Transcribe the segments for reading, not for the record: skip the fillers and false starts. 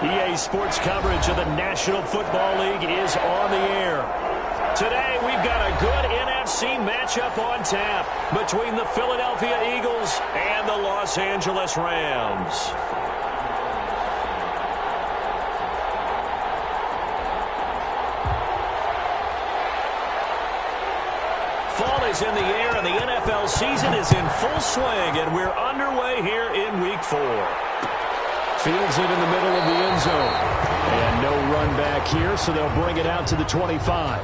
EA Sports coverage of the National Football League is on the air. Today, we've got a good NFC matchup on tap between the Philadelphia Eagles and the Los Angeles Rams. Fall is in the air, and the NFL season is in full swing, and we're underway here in Week 4. Fields it in the middle of the end zone. And no run back here, so they'll bring it out to the 25.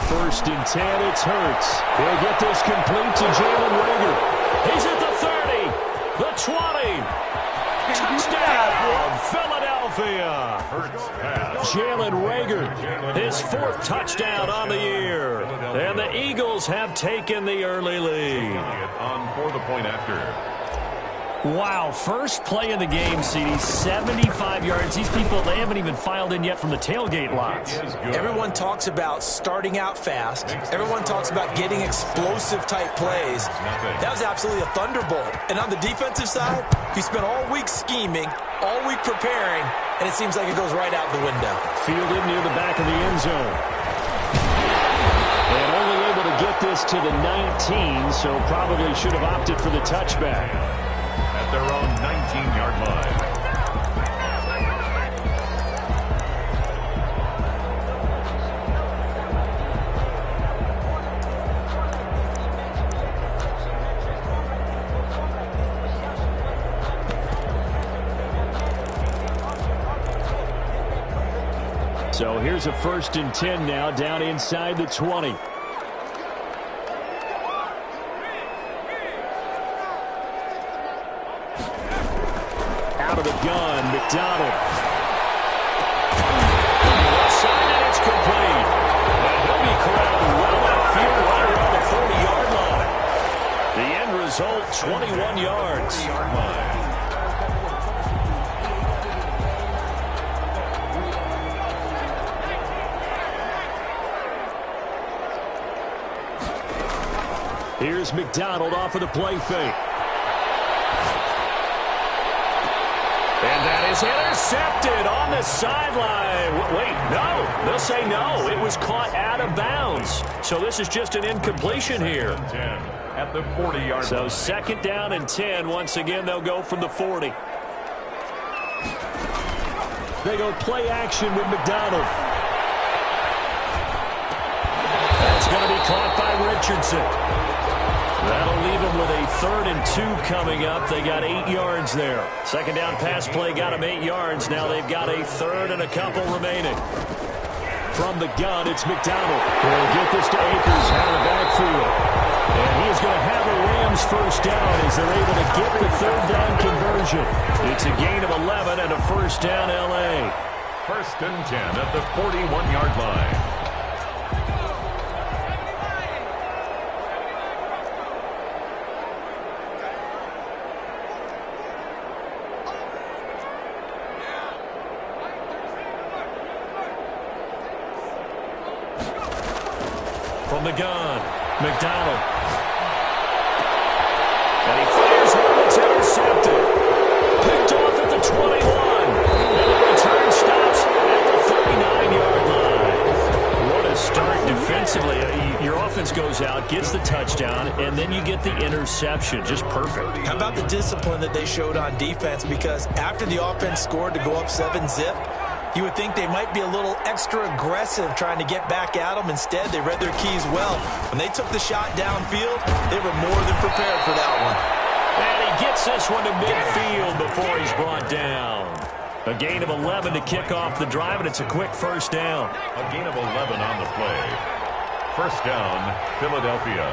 First and 10, it's Hurts. He'll get this complete to Jalen Reagor. He's at the 30, the 20. Touchdown, Philadelphia. Jalen Reagor, his 4th touchdown on the year. And the Eagles have taken the early lead. On for the point after. Wow, first play of the game, CD, 75 yards. These people, they haven't even filed in yet from the tailgate lots. Everyone talks about starting out fast. Everyone talks about getting explosive-type plays. That was absolutely a thunderbolt. And on the defensive side, he spent all week scheming, all week preparing, and it seems like it goes right out the window. Fielded near the back of the end zone. And only able to get this to the 19, so probably should have opted for the touchback. Their own 19-yard line. So here's a 1st and 10 now, down inside the 20. Out of the gun, McDonald. Side, and it's complete. And he'll be corralled well outfield right around the 40-yard line. The end result, 21 yards. Here's McDonald off of the play fake. And that is intercepted on the sideline. Wait, no. They'll say no. It was caught out of bounds. So this is just an incompletion here. At the 40-yard so line. 2nd down and 10. Once again, they'll go from the 40. They go play action with McDonald. That's going to be caught by Richardson. That'll leave them with a 3rd and 2 coming up. They got 8 yards there. 2nd down pass play got them 8 yards. Now they've got a 3rd and a couple remaining. From the gun, it's McDonald. He'll get this to Akers out of the backfield. And he is going to have a Rams 1st down as they're able to get the 3rd down conversion. It's a gain of 11 and a 1st down L.A. 1st and 10 at the 41-yard line. From the gun, McDonald. And he fires one. It's intercepted. Picked off at the 21. And the return stops at the 39-yard line. What a start defensively. Your offense goes out, gets the touchdown, and then you get the interception. Just perfect. How about the discipline that they showed on defense? Because after the offense scored to go up 7-zip, you would think they might be a little extra aggressive trying to get back at them. Instead, they read their keys well. When they took the shot downfield, they were more than prepared for that one. And he gets this one to midfield before he's brought down. A gain of 11 to kick off the drive, and it's a quick 1st down. A gain of 11 on the play. First down, Philadelphia.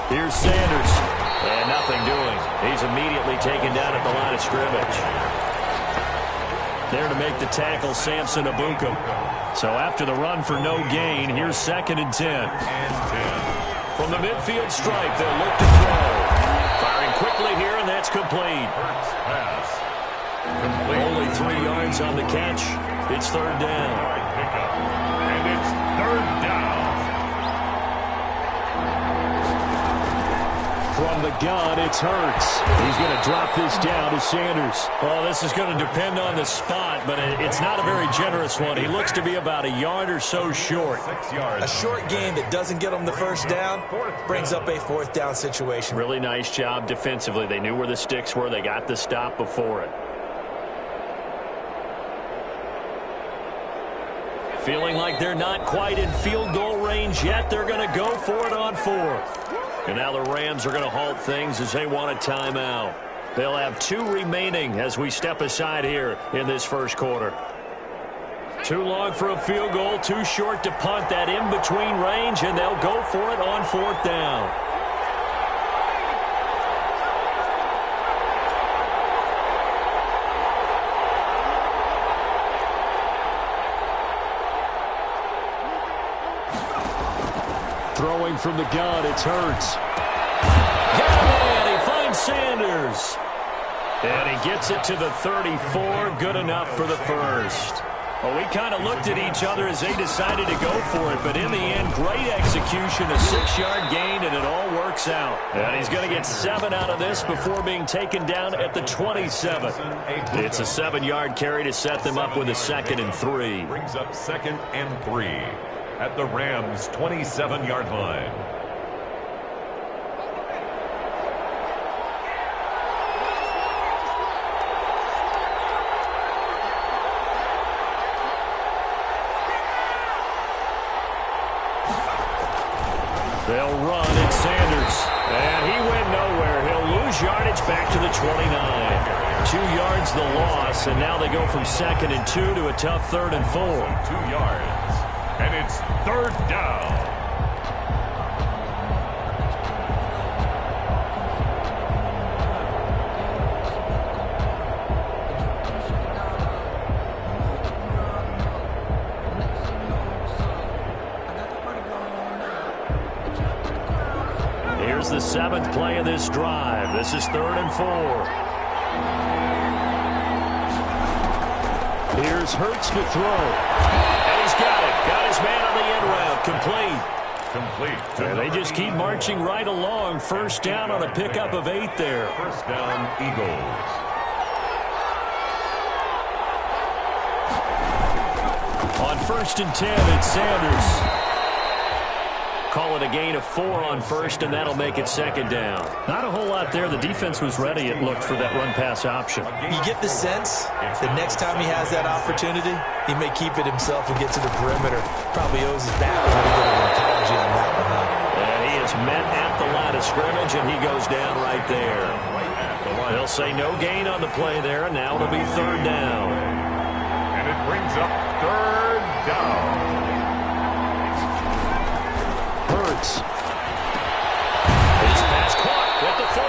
Here's Sanders. And nothing doing. He's immediately taken down at the line of scrimmage. There to make the tackle, Samson Abuka. So after the run for no gain, here's 2nd and 10. From the midfield stripe, they'll look to throw. Firing quickly here, and that's complete. Pass. Only 3 yards on the catch. It's 3rd down. And it's 3rd down. From the gun, it's Hurts. He's going to drop this down to Sanders. Well, this is going to depend on the spot, but it's not a very generous one. He looks to be about a yard or so short. 6 yards. A short gain that doesn't get him the first down brings up a 4th down situation. Really nice job defensively. They knew where the sticks were. They got the stop before it. Feeling like they're not quite in field goal range yet. They're going to go for it on 4th. And now the Rams are going to halt things as they want a timeout. They'll have 2 remaining as we step aside here in this first quarter. Too long for a field goal, too short to punt. That in-between range, and they'll go for it on 4th down. Throwing from the gun, it's Hurts. Got it, he finds Sanders. And he gets it to the 34, good enough for the first. Well, we kind of looked at each other as they decided to go for it, but in the end, great execution, a 6-yard gain, and it all works out. And he's going to get 7 out of this before being taken down at the 27. It's a 7-yard carry to set them up with a 2nd and 3. Brings up 2nd and 3 at the Rams' 27-yard line. They'll run at Sanders. And he went nowhere. He'll lose yardage back to the 29. 2 yards the loss, and now they go from 2nd and 2 to a tough 3rd and 4. 2 yards. And it's 3rd down. Here's the 7th play of this drive. This is 3rd and 4. Here's Hurts to throw. He's got it. Got his man on the end route. Complete. And they just keep marching right along. First down on a pickup of 8 there. First down, Eagles. On 1st and 10, it's Sanders. Call it a gain of 4 on 1st, and that'll make it 2nd down. Not a whole lot there. The defense was ready, it looked, for that run-pass option. You get the sense that next time he has that opportunity, he may keep it himself and get to the perimeter. Probably owes his back a little bit of an apology on that one. And he is met at the line of scrimmage, and he goes down right there. They'll say no gain on the play there, and now it'll be 3rd down. And it brings up 3rd down. Hurts. His pass caught at the 4.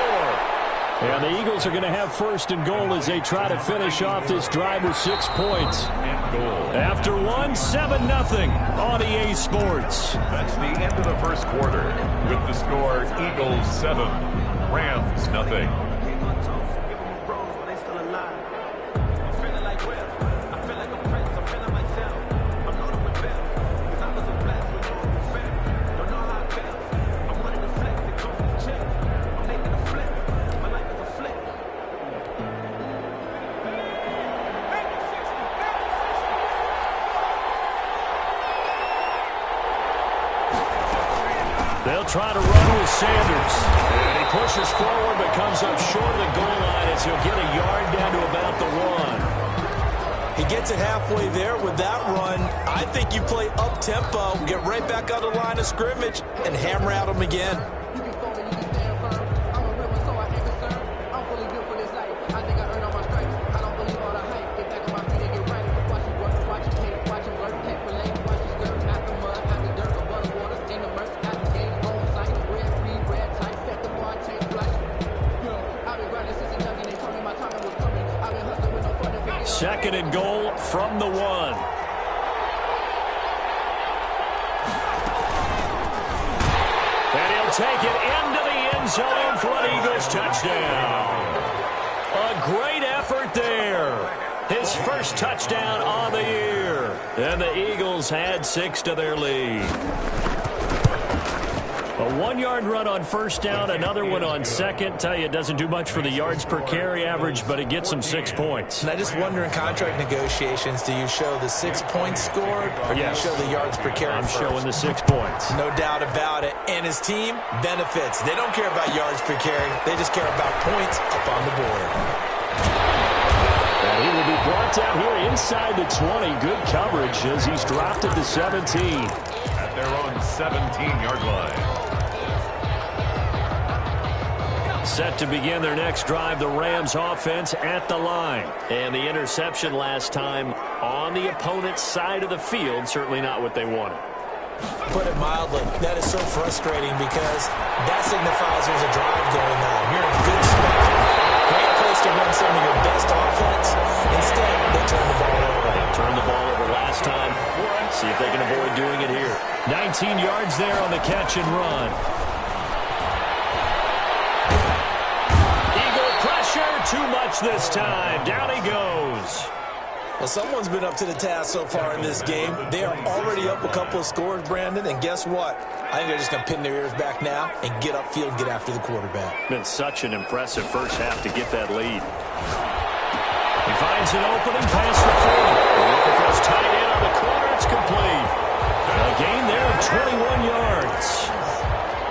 And the Eagles are going to have 1st and goal as they try to finish off this drive with 6 points. After 1, 7-0 on EA Sports. That's the end of the first quarter with the score Eagles 7, Rams 0. They'll try to run with Sanders. And he pushes forward but comes up short of the goal line as he'll get a yard down to about the 1. He gets it halfway there with that run. I think you play up-tempo, get right back on the line of scrimmage, and hammer at him again. from the 1. And he'll take it into the end zone for an Eagles touchdown. A great effort there. His first touchdown on the year. And the Eagles add 6 to their lead. A 1-yard run on first down, another one on second. Tell you, it doesn't do much for the yards per carry average, but it gets them 6 points. And I just wonder in contract negotiations, do you show the 6 points scored, or do you show the yards per carry I'm first? showing the 6 points. No doubt about it. And his team benefits. They don't care about yards per carry. They just care about points up on the board. And he will be brought down here inside the 20. Good coverage as he's dropped at the 17. At their own 17-yard line. Set to begin their next drive, the Rams offense at the line. And the interception last time on the opponent's side of the field, certainly not what they wanted. Put it mildly, that is so frustrating because that signifies there's a drive going on. You're in a good spot. Great place to run some of your best offense. Instead, they turn the ball over. They turned the ball over last time. See if they can avoid doing it here. 19 yards there on the catch and run. Too much this time. Down he goes. Well, someone's been up to the task so far in this game. They are already up a couple of scores, Brandon, and guess what? I think they're just going to pin their ears back now and get upfield, get after the quarterback. Been such an impressive first half to get that lead. He finds an opening, pass to Ford. Walker throws tight end on the corner. It's complete. A gain there of 21 yards.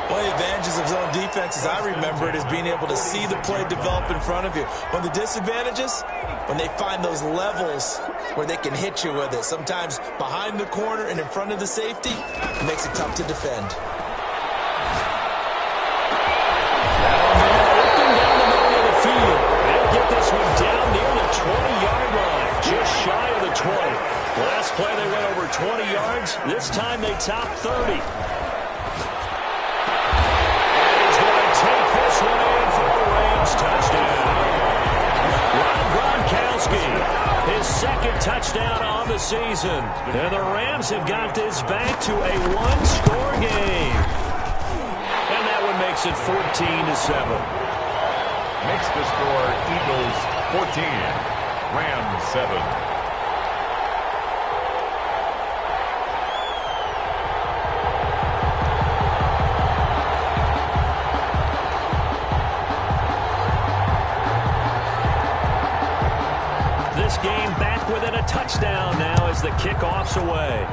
One of the advantages of zone defense, as I remember it, is being able to see the play develop in front of you. One of the disadvantages, when they find those levels where they can hit you with it. Sometimes behind the corner and in front of the safety, it makes it tough to defend. Now down the middle of the field. They'll get this one down near the 20-yard line, just shy of the 20. Last play they went over 20 yards. This time they top 30. His second touchdown on the season. And the Rams have got this back to a one-score game. And that one makes it 14-7. Makes the score Eagles 14, Rams 7. Game back within a touchdown now as the kickoff's away.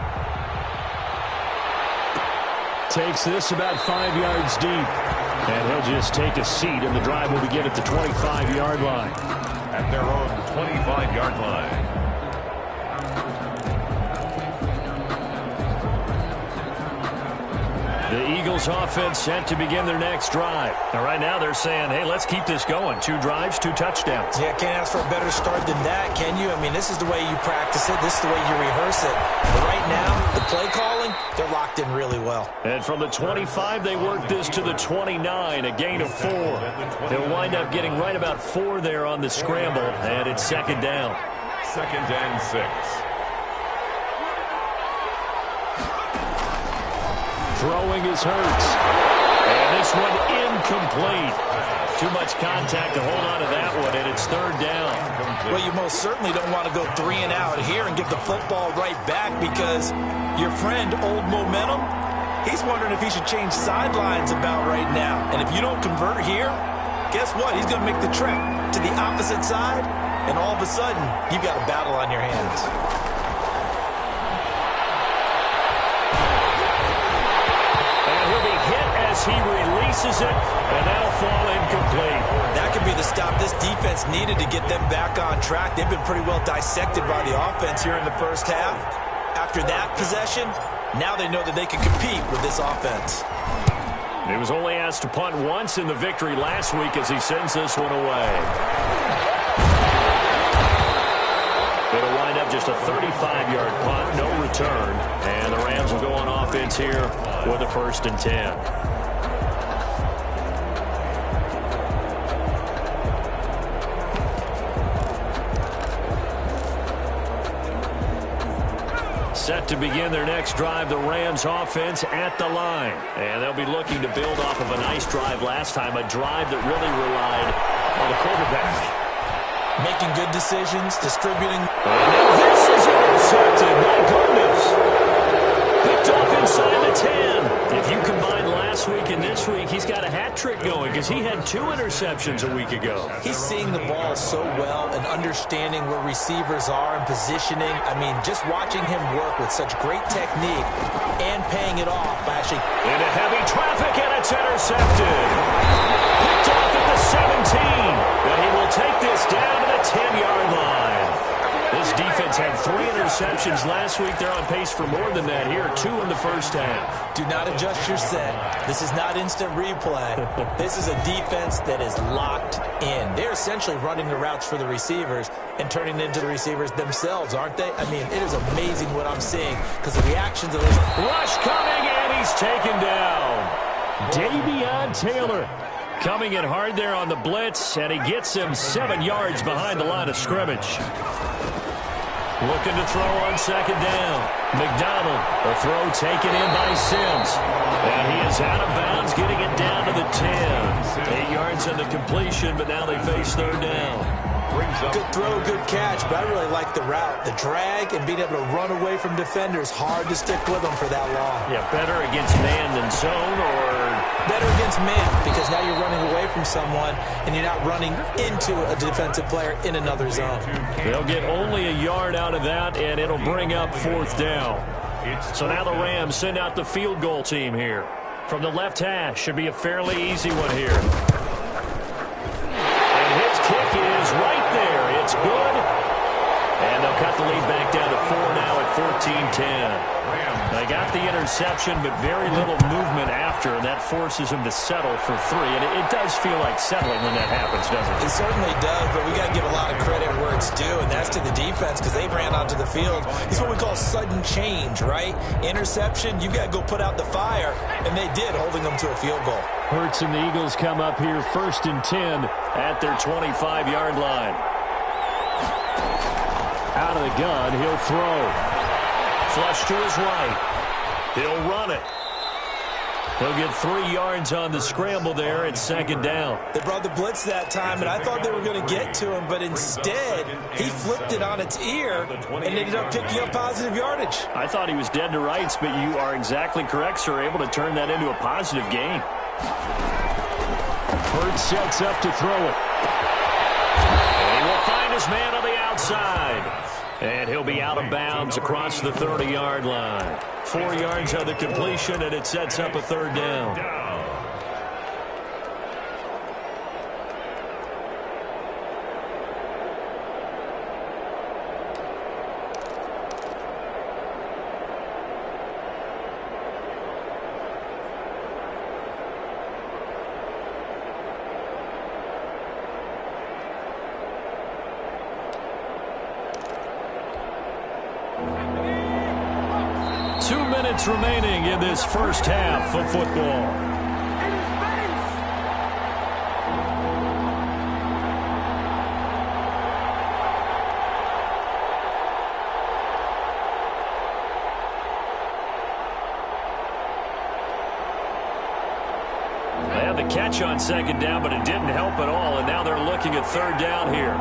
Takes this about 5 yards deep. And he'll just take a seat, and the drive will begin at the 25-yard line. At their own 25-yard line. The Eagles offense set to begin their next drive. Now, right now they're saying, hey, let's keep this going. 2 drives, 2 touchdowns. Yeah, can't ask for a better start than that, can you? I mean, this is the way you practice it. This is the way you rehearse it. But right now, the play calling, they're locked in really well. And from the 25, they work this to the 29, a gain of 4. They'll wind up getting right about 4 there on the scramble, and it's second down. 2nd and 6. Throwing is Hurts. And this one incomplete. Too much contact to hold on to that one, and it's 3rd down. Well, you most certainly don't want to go 3 and out here and give the football right back because your friend, Old Momentum, he's wondering if he should change sidelines about right now. And if you don't convert here, guess what? He's going to make the trek to the opposite side, and all of a sudden, you've got a battle on your hands. He releases it, and that'll fall incomplete. That could be the stop this defense needed to get them back on track. They've been pretty well dissected by the offense here in the first half. After that possession, now they know that they can compete with this offense. He was only asked to punt once in the victory last week as he sends this one away. It'll wind up just a 35-yard punt, no return, and the Rams will go on offense here with a 1st and 10. Set to begin their next drive, the Rams offense at the line. And they'll be looking to build off of a nice drive last time, a drive that really relied on the quarterback. Making good decisions, distributing. And now this is intercepted. My goodness. Picked off inside the 10. If you combine last week and this week, he's got a hat trick going because he had 2 interceptions a week ago. He's seeing the ball so well and understanding where receivers are and positioning. I mean, just watching him work with such great technique and paying it off by actually. Into heavy traffic, and it's intercepted. Picked off at the 17. And he will take this down to the 10-yard line. This defense had 3 interceptions last week. They're on pace for more than that here. 2 in the first half. Do not adjust your set. This is not instant replay. This is a defense that is locked in. They're essentially running the routes for the receivers and turning it into the receivers themselves, aren't they? I mean, it is amazing what I'm seeing because the reactions of this. Rush coming, and he's taken down. Davion Taylor coming in hard there on the blitz, and he gets him 7 yards behind the line of scrimmage. Looking to throw on second down. McDonald, a throw taken in by Sims. And he is out of bounds, getting it down to the 10. 8 yards on the completion, but now they face third down. Good throw, good catch, but I really like the route. The drag and being able to run away from defenders, hard to stick with them for that long. Yeah, better against man than zone, or better against man, because now you're running away from someone and you're not running into a defensive player in another zone. They'll get only a yard out of that, and it'll bring up fourth down. So now the Rams send out the field goal team here. From the left hash, should be a fairly easy one here. And his kick is right there. It's good. And they'll cut the lead back down to 4 now at 14-10. They got the interception, but very little movement after, and that forces him to settle for 3. And it does feel like settling when that happens, doesn't it? It certainly does, but we got to give a lot of credit where it's due, and that's to the defense because they ran onto the field. It's what we call sudden change, right? Interception, you got to go put out the fire, and they did, holding them to a field goal. Hurts and the Eagles come up here 1st and 10 at their 25-yard line. Out of the gun, he'll throw. Flush to his right. He'll run it. He'll get 3 yards on the scramble there at second down. They brought the blitz that time, and I thought they were going to get to him, but instead, he flipped it on its ear and ended up picking up positive yardage. I thought he was dead to rights, but you are exactly correct, sir. Able to turn that into a positive gain. Hurts sets up to throw it. And he will find his man on the outside. And he'll be out of bounds across the 30-yard line. 4 yards on the completion, and it sets up a third down. 2 minutes remaining in this first half of football. They had the catch on second down, but it didn't help at all, and now they're looking at third down here.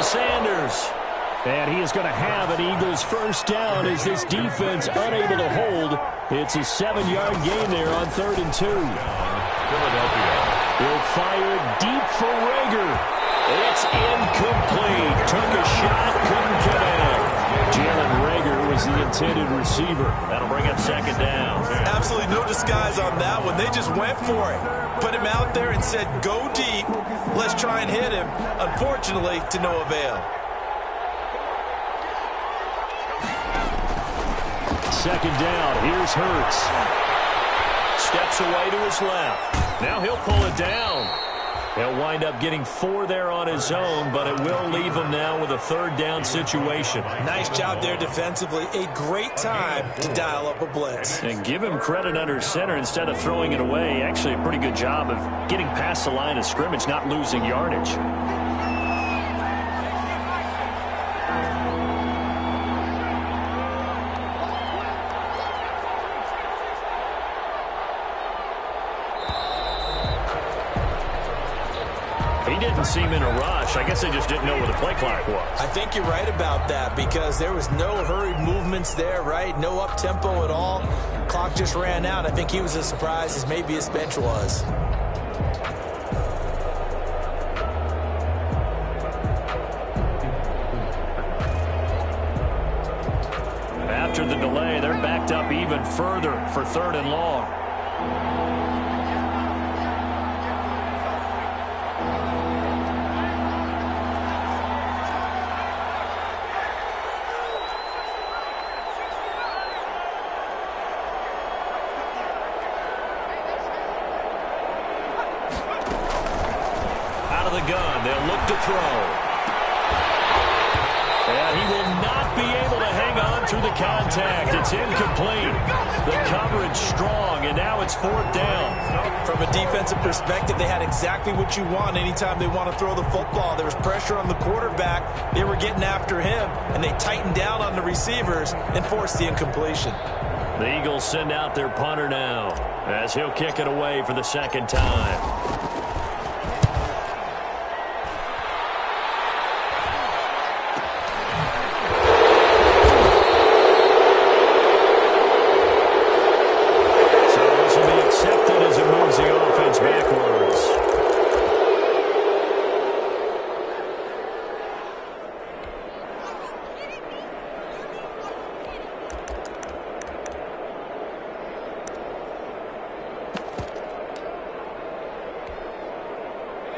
Sanders. And he is going to have an Eagles first down as this defense unable to hold. It's a 7-yard gain there on 3rd and 2. Philadelphia. Will fire deep for Rager. It's incomplete. Took a shot, couldn't connect. Jalen Rager was the intended receiver. That'll bring up second down. Absolutely no disguise on that one. They just went for it. Put him out there and said, go deep. Let's try and hit him. Unfortunately, to no avail. Second down. Here's Hurts. Steps away to his left. Now he'll pull it down. He'll wind up getting 4 there on his own, but it will leave him now with a third down situation. Nice job there defensively. A great time to dial up a blitz. And give him credit under center instead of throwing it away. Actually a pretty good job of getting past the line of scrimmage, not losing yardage. He didn't seem in a rush. I guess they just didn't know where the play clock was. I think you're right about that because there was no hurried movements there, right? No up-tempo at all. Clock just ran out. I think he was as surprised as maybe his bench was. After the delay, they're backed up even further for 3rd and long. The gun. They'll look to throw. And he will not be able to hang on through the contact. It's incomplete. The coverage strong, and now it's 4th down. From a defensive perspective, they had exactly what you want anytime they want to throw the football. There was pressure on the quarterback. They were getting after him, and they tightened down on the receivers and forced the incompletion. The Eagles send out their punter now as he'll kick it away for the 2nd time.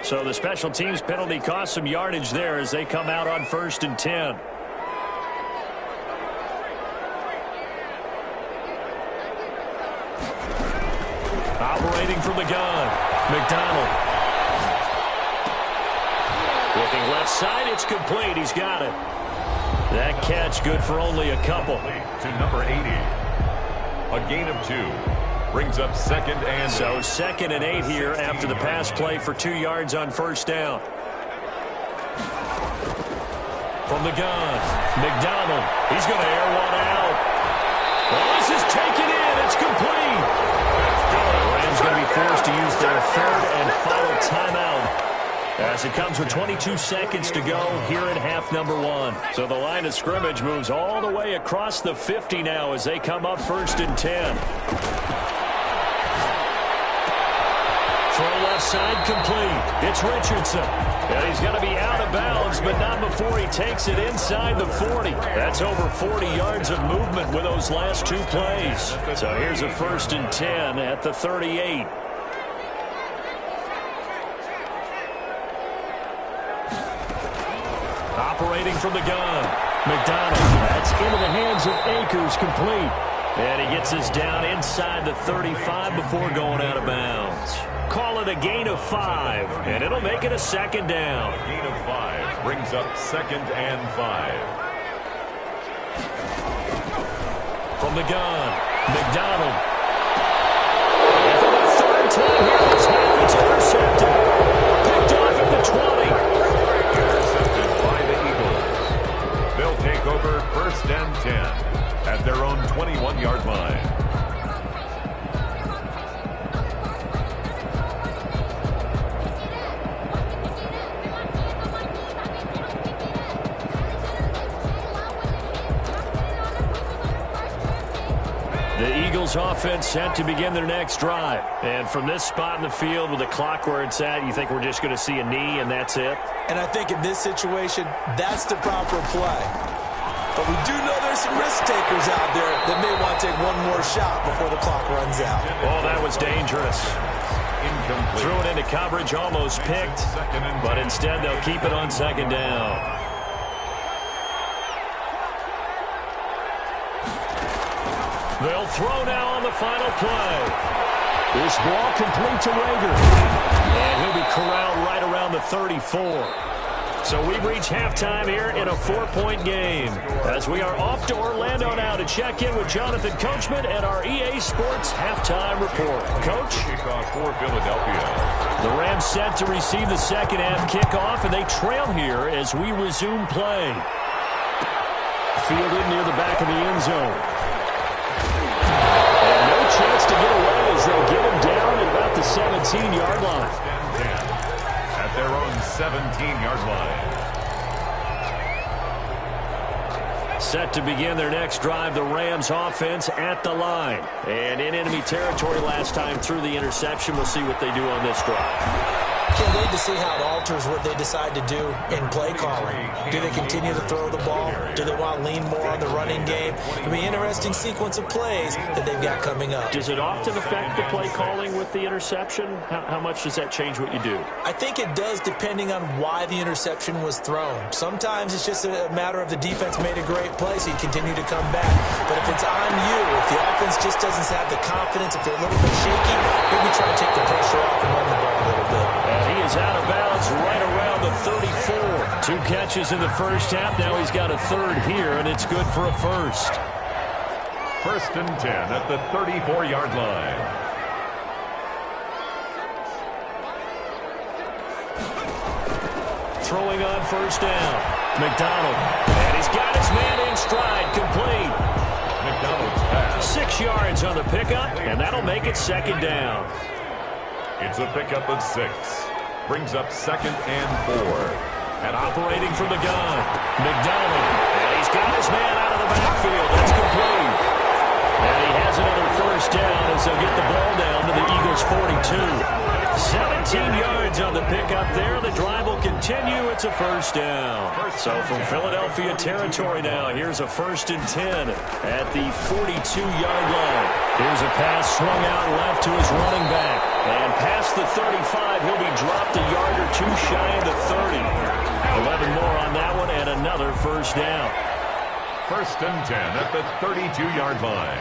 So the special teams penalty cost some yardage there as they come out on 1st and 10. Operating from the gun, McDonald. Looking left side, it's complete. He's got it. That catch good for only a couple. To number 80. A gain of 2. Brings up 2nd and 8. So 2nd and 8 here after the pass play for 2 yards on 1st down. From the gun, McDonald. He's going to air one out. Well, this is taken in. It's complete. The Rams going to be forced to use their 3rd and final timeout as it comes with 22 seconds to go here in half number 1. So the line of scrimmage moves all the way across the 50 now as they come up 1st and 10. Throw left side complete. It's Richardson. And he's going to be out of bounds, but not before he takes it inside the 40. That's over 40 yards of movement with those last 2 plays. So here's a 1st and 10 at the 38. Operating from the gun, McDonald. That's into the hands of Akers, complete. And he gets us down inside the 35 before going out of bounds. Call it a gain of 5, and it'll make it a 2nd down. A gain of 5 brings up 2nd and 5. From the gun, McDonald. And for the 3rd time here this half, it's intercepted. Picked off at the 20. Intercepted by the Eagles. They'll take over 1st and 10 at their own 21-yard line. The Eagles offense set to begin their next drive. And from this spot in the field with the clock where it's at, you think we're just going to see a knee and that's it? And I think in this situation, that's the proper play. But we do know there's some risk takers out there that may want to take one more shot before the clock runs out. Oh, that was dangerous. Incomplete. Threw it into coverage, almost picked, but instead they'll keep it on 2nd down. They'll throw now on the final play. This ball complete to Rager. And he'll be corralled right the 34. So we've reached halftime here in a 4-point game. As we are off to Orlando now to check in with Jonathan Coachman and our EA Sports halftime report. Coach? Kickoff for Philadelphia. The Rams set to receive the second half kickoff, and they trail here as we resume play. Fielded near the back of the end zone. And no chance to get away as they'll get him down at about the 17-yard line. At their own 17-yard line. Set to begin their next drive, the Rams offense at the line. And in enemy territory last time through the interception. We'll see what they do on this drive. Can't wait to see how it alters what they decide to do in play calling. Do they continue to throw the ball? Do they want to lean more on the running game? It'll be an interesting sequence of plays that they've got coming up. Does it often affect the play calling with the interception? How much does that change what you do? I think it does depending on why the interception was thrown. Sometimes it's just a matter of the defense made a great play, so you continue to come back. But if it's on you, if the offense just doesn't have the confidence, if they're a little bit shaky, maybe try to take the pressure off and run the ball a little bit. He is out of bounds right around the 34. 2 catches in the first half. Now he's got a third here, and it's good for a first. 1st and 10 at the 34-yard line. Throwing on first down. McDonald. And he's got his man in stride. Complete. McDonald's pass. 6 yards on the pickup, and that'll make it second down. It's a pickup of 6. Brings up 2nd and 4. And operating from the gun, McDonald. And he's got his man out of the backfield. That's complete. And he has another first down as they'll get the ball down to the Eagles' 42. 17 yards on the pickup there. The drive will continue. It's a first down. So from Philadelphia territory now, here's a 1st and 10 at the 42-yard line. Here's a pass swung out left to his running back. And past the 35, he'll be dropped a yard or 2 shy of the 30. 11 more on that one and another first down. 1st and 10 at the 32-yard line.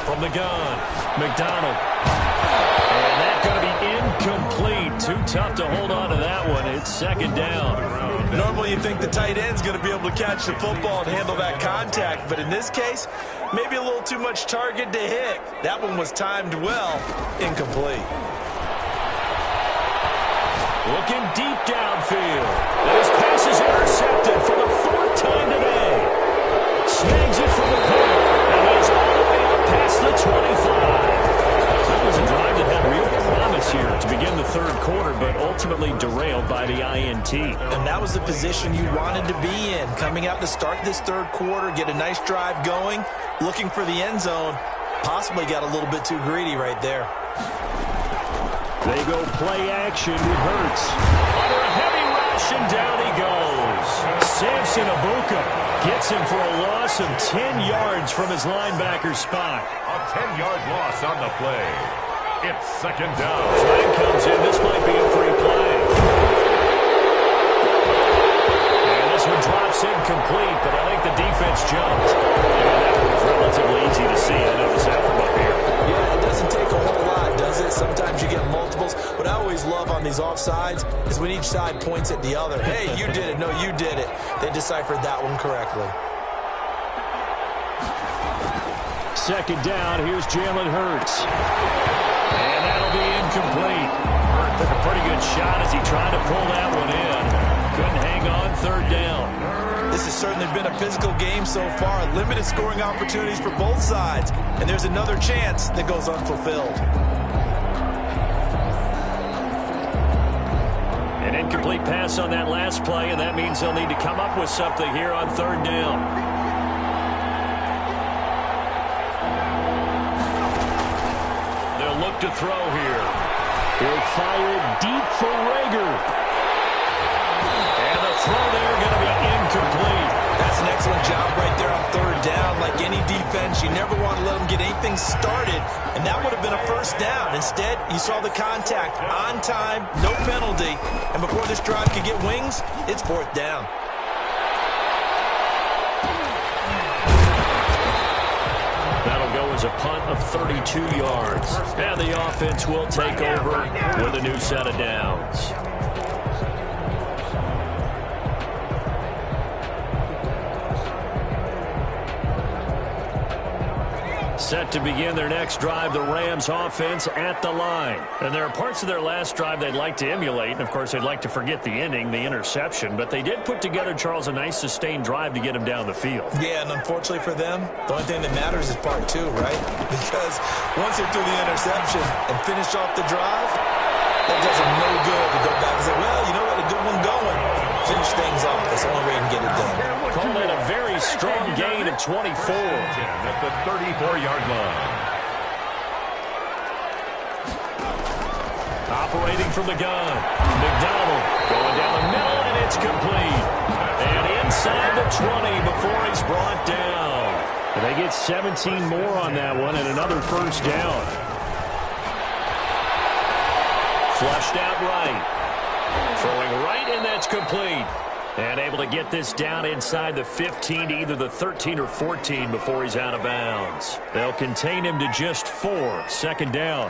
From the gun, McDonald. And that's going to be incomplete. Too tough to hold on to that one. It's second down. Normally you think the tight end's going to be able to catch the football and handle that contact, but in this case, maybe a little too much target to hit. That one was timed well. Incomplete. Looking deep downfield. And his pass is intercepted for the 4th time today. Snags it from the corner. And he's all the way up past the 25. That was a drive that had real promise here to begin the 3rd quarter, but ultimately derailed by the INT. And that was the position you wanted to be in. Coming out to start this 3rd quarter, get a nice drive going, looking for the end zone. Possibly got a little bit too greedy right there. They go play action with Hurts. Under a heavy rush, and down he goes. Samson Abuka gets him for a loss of 10 yards from his linebacker spot. A 10-yard loss on the play. It's second down. Flag comes in. This might be a free play. And this one drops incomplete, but I think the defense jumped. And that was relatively easy to see. I noticed that from up here. Yeah, it doesn't take a whole lot, does it? Sometimes you get multiples. What I always love on these offsides is when each side points at the other. Hey, you did it. No, you did it. They deciphered that one correctly. Second down, here's Jalen Hurts. And that'll be incomplete. Took a pretty good shot as he tried to pull that one in. Couldn't hang on, 3rd down. This has certainly been a physical game so far. Limited scoring opportunities for both sides. And there's another chance that goes unfulfilled. An incomplete pass on that last play, and that means they'll need to come up with something here on 3rd down. They'll look to throw here. He'll fire deep for Rager. And the throw there going to be incomplete. That's an excellent job right there on 3rd down. Like any defense, you never want to let them get anything started, and that would have been a first down. Instead, you saw the contact on time, no penalty, and before this drive could get wings, it's 4th down. That'll go as is a punt of 32 yards. And the offense will take over with a new set of downs. Set to begin their next drive, the Rams offense at the line. And there are parts of their last drive they'd like to emulate. And, of course, they'd like to forget the ending, the interception. But they did put together, Charles, a nice sustained drive to get him down the field. Yeah, and unfortunately for them, the only thing that matters is part two, right? Because once they threw the interception and finished off the drive, that does them no good to go back and say, well, you know what, a good one going. Finish things off. That's the only way you can get it done. Called it a very strong gain of 24. At the 34-yard line. Operating from the gun. McDonald going down the middle, and it's complete. And inside the 20 before he's brought down. And they get 17 more on that one and another first down. Flushed out right. Throwing right, and that's complete. And able to get this down inside the 15 to either the 13 or 14 before he's out of bounds. They'll contain him to just 4. Second down.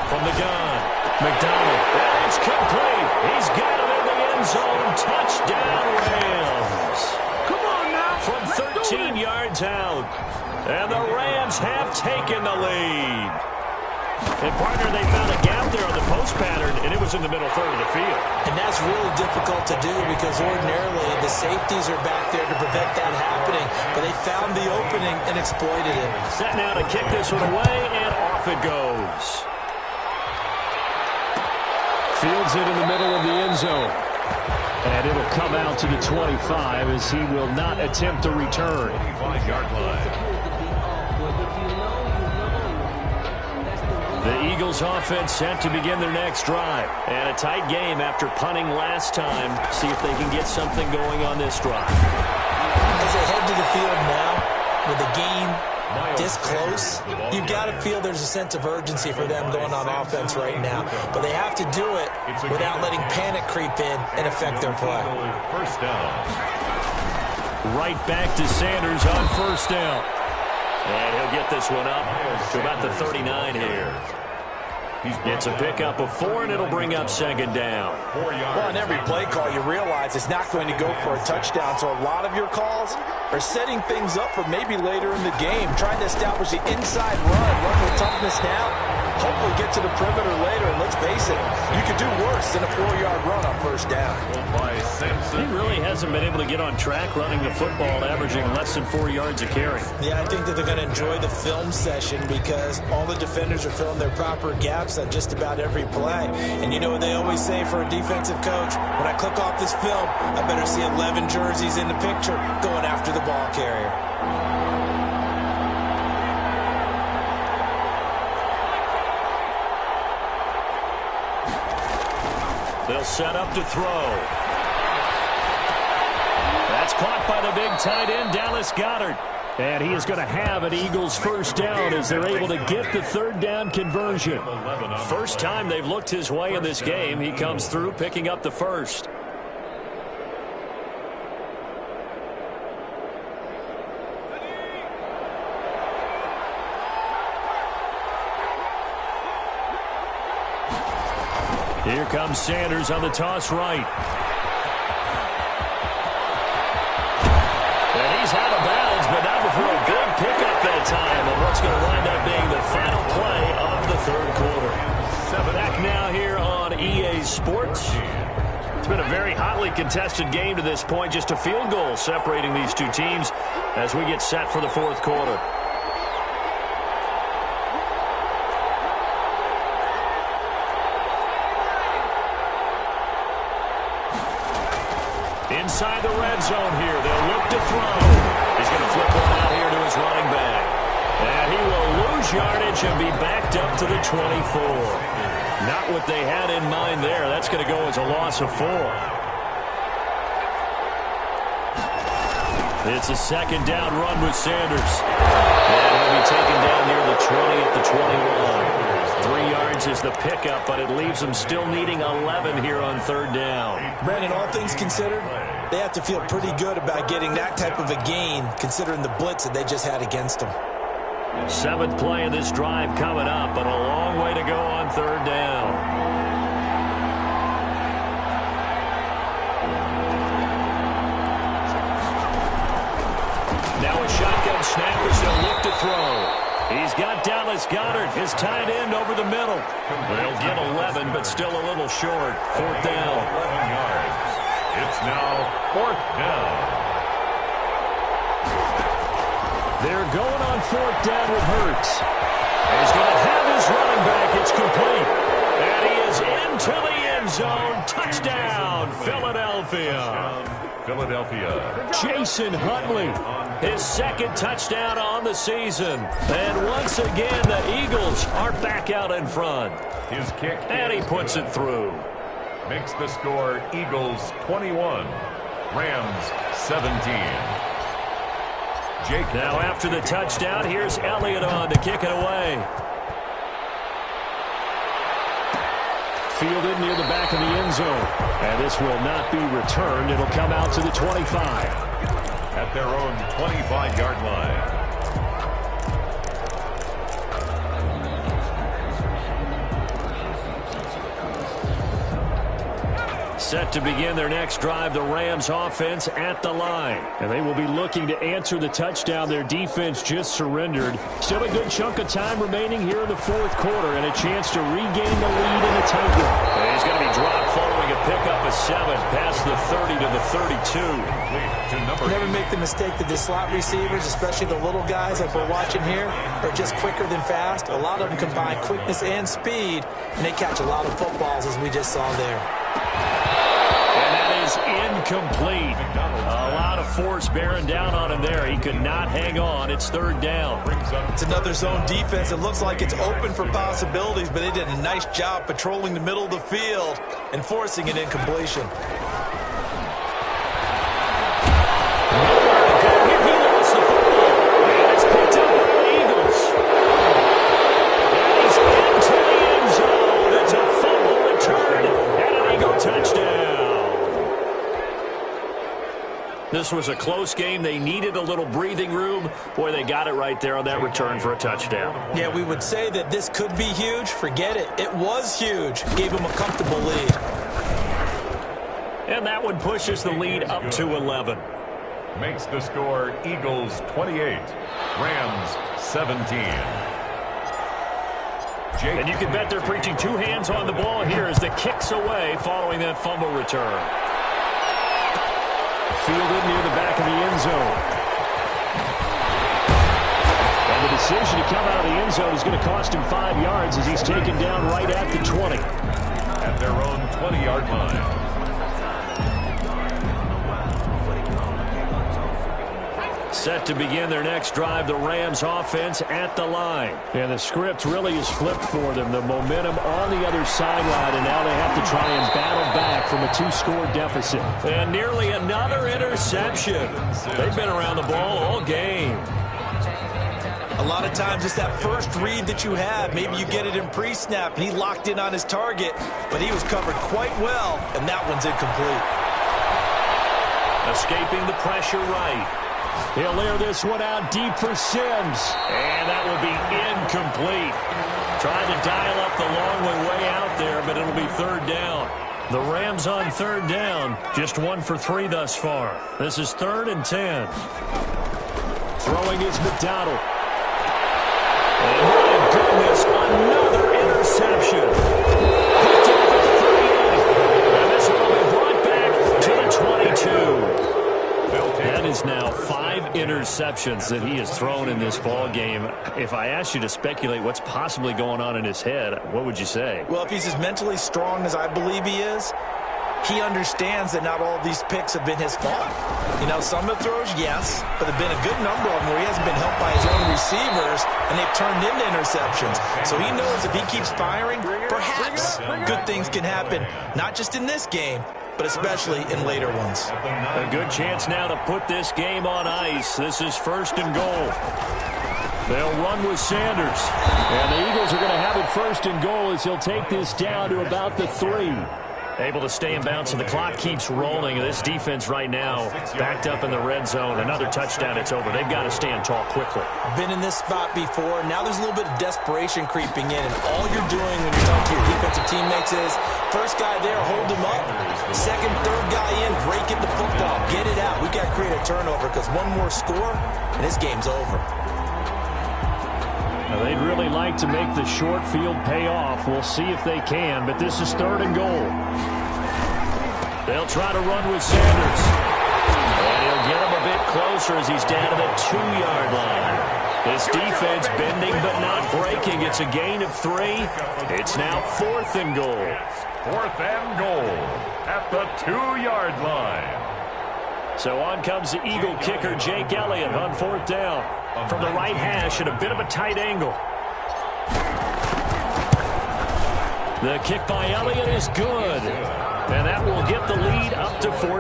From the gun, McDonald. And it's complete. He's got him in the end zone. Touchdown, Rams. Come on now. From 13 yards out. And the Rams have taken the lead. And, partner, they found a gap there on the post pattern, and it was in the middle third of the field. And that's really difficult to do because ordinarily the safeties are back there to prevent that happening. But they found the opening and exploited it. Set now to kick this one away, and off it goes. Fields it in the middle of the end zone. And it'll come out to the 25 as he will not attempt to return. 25-yard line. The Eagles offense set to begin their next drive. And a tight game after punting last time. See if they can get something going on this drive. As they head to the field now, with the game this close, you've got to feel there's a sense of urgency for them going on offense right now. But they have to do it without letting panic creep in and affect their play. First down. Right back to Sanders on first down. And he'll get this one up to about the 39 here. It's a pickup of 4, and it'll bring up second down. Well, on every play call, you realize it's not going to go for a touchdown. So a lot of your calls are setting things up for maybe later in the game, trying to establish the inside run with toughness now. Hopefully get to the perimeter later, and let's face it, you could do worse than a 4-yard run on first down. He really hasn't been able to get on track running the football, averaging less than 4 yards a carry. Yeah, I think that they're going to enjoy the film session because all the defenders are filling their proper gaps on just about every play. And you know what they always say for a defensive coach? When I click off this film, I better see 11 jerseys in the picture going after the ball carrier. They'll set up to throw. That's caught by the big tight end, Dallas Goedert. And he is going to have an Eagles first down as they're able to get the third down conversion. First time they've looked his way in this game. He comes through picking up the first. Here comes Sanders on the toss right. And he's out of bounds, but not before a big pickup that time on what's going to wind up being the final play of the third quarter. Back now here on EA Sports. It's been a very hotly contested game to this point. Just a field goal separating these two teams as we get set for the fourth quarter. Inside the red zone here. They'll look to throw. He's going to flip one out here to his running back. And he will lose yardage and be backed up to the 24. Not what they had in mind there. That's going to go as a loss of 4. It's a second down run with Sanders. And he'll be taken down near the 20 at the 21. 3 yards is the pickup, but it leaves them still needing 11 here on third down. Brandon, all things considered, they have to feel pretty good about getting that type of a gain, considering the blitz that they just had against them. 7th play of this drive coming up, but a long way to go on third down. Now a shotgun snap as he'll look to throw. He's got Dallas Goedert, his tight end, over the middle. They'll get 11, but still a little short. 4th down. 11 yards. It's now 4th down. They're going on 4th down with Hurts. He's going to have his running back. It's complete. And he is into the end zone. Touchdown, Philadelphia. Jason Huntley, his 2nd touchdown on the season. And once again, the Eagles are back out in front. His kick. And he puts it through. Makes the score Eagles 21, Rams 17. Jake. Now after the touchdown, here's Elliott on to kick it away. Fielded near the back of the end zone. And this will not be returned. It'll come out to the 25. At their own 25-yard line. Set to begin their next drive, the Rams offense at the line. And they will be looking to answer the touchdown their defense just surrendered. Still a good chunk of time remaining here in the 4th quarter and a chance to regain the lead in a tight one. And he's going to be dropped following a pickup of 7 past the 30 to the 32. Never make the mistake that the slot receivers, especially the little guys like we're watching here, are just quicker than fast. A lot of them combine quickness and speed, and they catch a lot of footballs as we just saw there. Incomplete. A lot of force bearing down on him there. He could not hang on. It's 3rd down. It's another zone defense. It looks like it's open for possibilities, but they did a nice job patrolling the middle of the field and forcing an incompletion. This was a close game. They needed a little breathing room. Boy, they got it right there on that return for a touchdown. Yeah, we would say that this could be huge. Forget it. It was huge. Gave them a comfortable lead. And that one pushes the lead up to 11. Makes the score Eagles 28, Rams 17. And you can bet they're preaching 2 hands on the ball here as the kick's away following that fumble return. Fielded near the back of the end zone. And the decision to come out of the end zone is going to cost him 5 yards as he's taken down right at the 20. At their own 20-yard line. Set to begin their next drive, the Rams offense at the line. And the script really is flipped for them. The momentum on the other sideline, and now they have to try and battle back from a 2-score deficit. And nearly another interception. They've been around the ball all game. A lot of times it's that first read that you have. Maybe you get it in pre-snap, and he locked in on his target, but he was covered quite well, and that one's incomplete. Escaping the pressure right. He'll air this one out deep for Sims. And that will be incomplete. Trying to dial up the long way out there, but it'll be 3rd down. The Rams on 3rd down. Just 1 for 3 thus far. This is 3rd and 10. Throwing is McDonald. And my goodness, another interception. Picked off at the 38. And this one will be brought back to the 22. That is now 5 interceptions that he has thrown in this ball game. If I asked you to speculate what's possibly going on in his head, what would you say? Well, if he's as mentally strong as I believe he is, he understands that not all of these picks have been his fault. You know, some of the throws, yes, but there have been a good number of them where he hasn't been helped by his own receivers, and they've turned into interceptions. So he knows if he keeps firing, perhaps good things can happen, not just in this game, but especially in later ones. A good chance now to put this game on ice. This is 1st and goal. They'll run with Sanders. And the Eagles are going to have it first and goal as he'll take this down to about the 3. Able to stay in bounds, and the clock keeps rolling. This defense right now backed up in the red zone. Another touchdown, it's over. They've got to stand tall quickly. Been in this spot before. Now there's a little bit of desperation creeping in, and all you're doing when you're talking to your defensive teammates is first guy there, hold him up. Second, third guy in, break it the football. Get it out. We got to create a turnover because one more score, and this game's over. Now, they'd really like to make the short field pay off. We'll see if they can, but this is 3rd and goal. They'll try to run with Sanders. And he'll get him a bit closer as he's down to the 2-yard line. This defense bending but not breaking. It's a gain of 3. It's now 4th and goal. 4th and goal at the 2-yard line. So on comes the Eagle kicker, Jake Elliott, on 4th down. From the right hash at a bit of a tight angle. The kick by Elliott is good. And that will get the lead up to 14.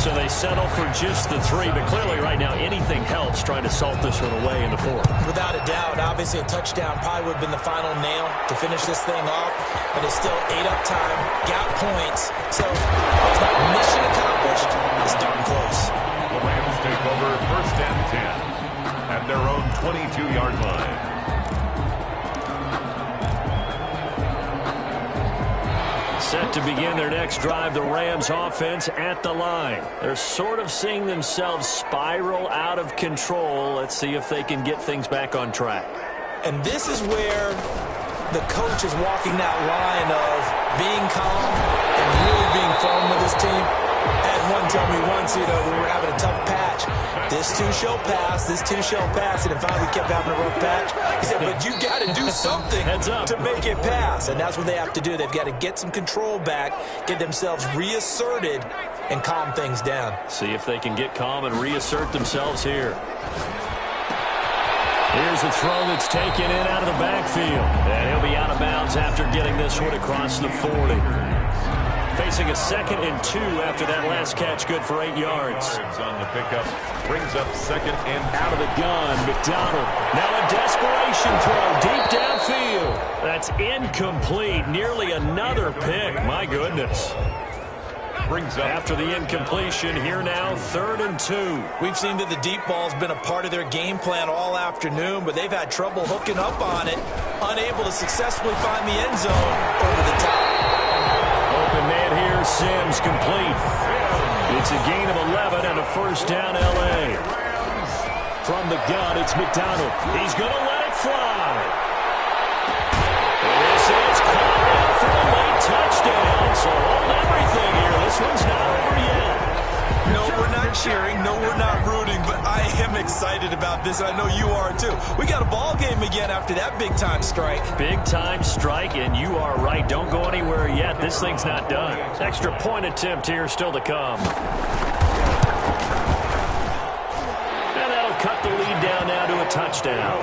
So they settle for just the 3. But clearly right now anything helps trying to salt this one away in the 4th. Without a doubt, obviously a touchdown probably would have been the final nail to finish this thing off. But it's still 8 up time, got points. So it's not mission accomplished. It's darn close. The Rams take over 1st and 10 at their own 22-yard line. Set to begin their next drive, the Rams offense at the line. They're sort of seeing themselves spiral out of control. Let's see if they can get things back on track. And this is where the coach is walking that line of being calm and really being firm with his team. I had one tell me once, we were having a tough patch. This too shall pass, this too shall pass, and finally we kept having a rough patch. He said, but you got to do something to make it pass, and that's what they have to do. They've got to get some control back, get themselves reasserted, and calm things down. See if they can get calm and reassert themselves here. Here's a throw that's taken in out of the backfield, and he'll be out of bounds after getting this one across the 40. Facing a 2nd and 2 after that last catch, good for 8 yards. On the pickup, brings up 2nd and out of the gun, McDonald. Now a desperation throw deep downfield. That's incomplete. Nearly another pick. My goodness. brings up. After the incompletion, here now, 3rd and 2. We've seen that the deep ball's been a part of their game plan all afternoon, but they've had trouble hooking up on it, unable to successfully find the end zone over the top. Open man here, Sims complete. It's a gain of 11 and a first down, L.A. From the gun, it's McDonald. He's going to let it fly. This is caught out for a late touchdown. So hold everything here. This one's not over yet. No, we're not cheering. No, we're not rooting. But I am excited about this, and I know you are too. We got a ball game again after that big-time strike. Big-time strike, and you are right. Don't go anywhere yet. This thing's not done. Extra point attempt here still to come. And that'll cut the lead down now to a touchdown.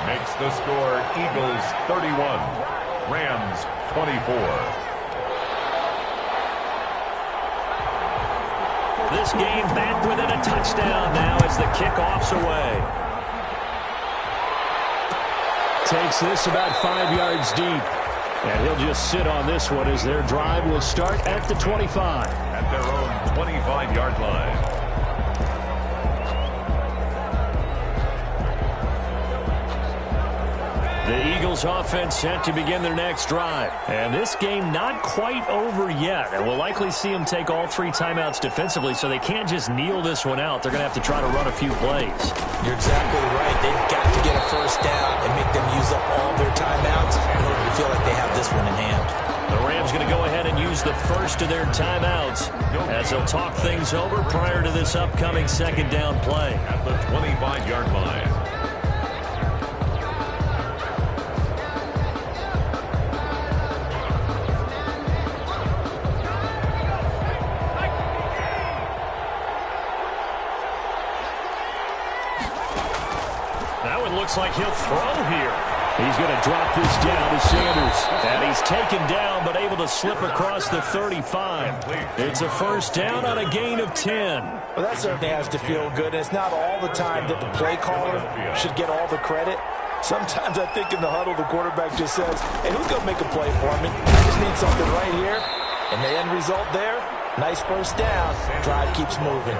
Makes the score Eagles 31, Rams 24. This game back within a touchdown now as the kickoff's away. Takes this about 5 yards deep. And he'll just sit on this one as their drive will start at the 25. At their own 25-yard line. The Eagles offense set to begin their next drive. And this game not quite over yet. And we'll likely see them take all 3 timeouts defensively, so they can't just kneel this one out. They're going to have to try to run a few plays. You're exactly right. They've got to get a first down and make them use up all their timeouts in order to feel like they have this one in hand. The Rams going to go ahead and use the first of their timeouts as they'll talk things over prior to this upcoming second down play. At the 25-yard line. Looks like he'll throw here. He's going to drop this down to Sanders. And he's taken down, but able to slip across the 35. It's a first down on a gain of 10. Well, that certainly has to feel good. And it's not all the time that the play caller should get all the credit. Sometimes I think in the huddle, the quarterback just says, hey, who's going to make a play for me? I just need something right here. And the end result there, nice first down. Drive keeps moving.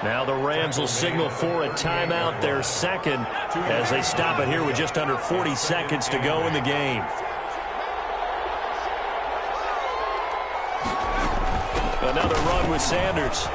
Now the Rams will signal for a timeout, their second, as they stop it here with just under 40 seconds to go in the game. Another run with Sanders.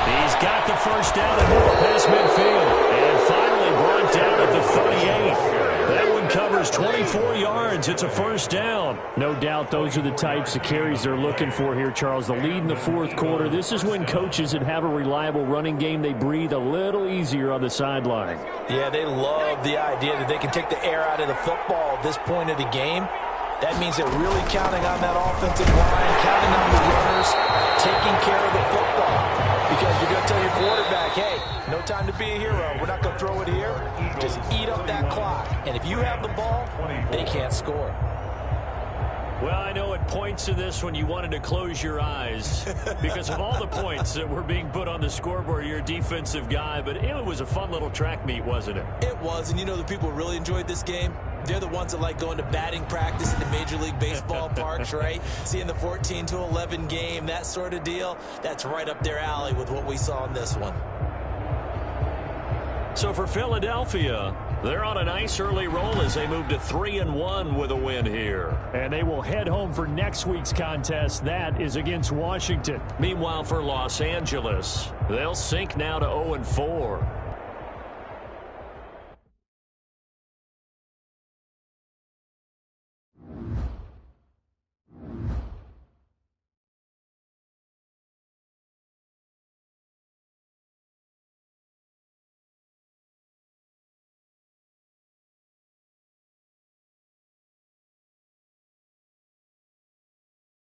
He's got the first down and more past midfield. And finally brought down at the 38. That one covers 24 yards. It's a first down. No doubt those are the types of carries they're looking for here, Charles. The lead in the fourth quarter. This is when coaches that have a reliable running game, they breathe a little easier on the sideline. Yeah, they love the idea that they can take the air out of the football at this point of the game. That means they're really counting on that offensive line, counting on the runners, taking care of the football. Because you're going to tell your quarterback, hey, no time to be a hero. We're not going to throw it here. Just eat up that clock. And if you have the ball, they can't score. Well, I know at points in this when you wanted to close your eyes because of all the points that were being put on the scoreboard. You're a defensive guy, but it was a fun little track meet, wasn't it? It was, and you know the people who really enjoyed this game? They're the ones that like going to batting practice in the Major League Baseball parks, right? Seeing the 14-11 game, that sort of deal, that's right up their alley with what we saw in this one. So for Philadelphia, they're on a nice early roll as they move to 3-1 with a win here. And they will head home for next week's contest. That is against Washington. Meanwhile, for Los Angeles, they'll sink now to 0-4.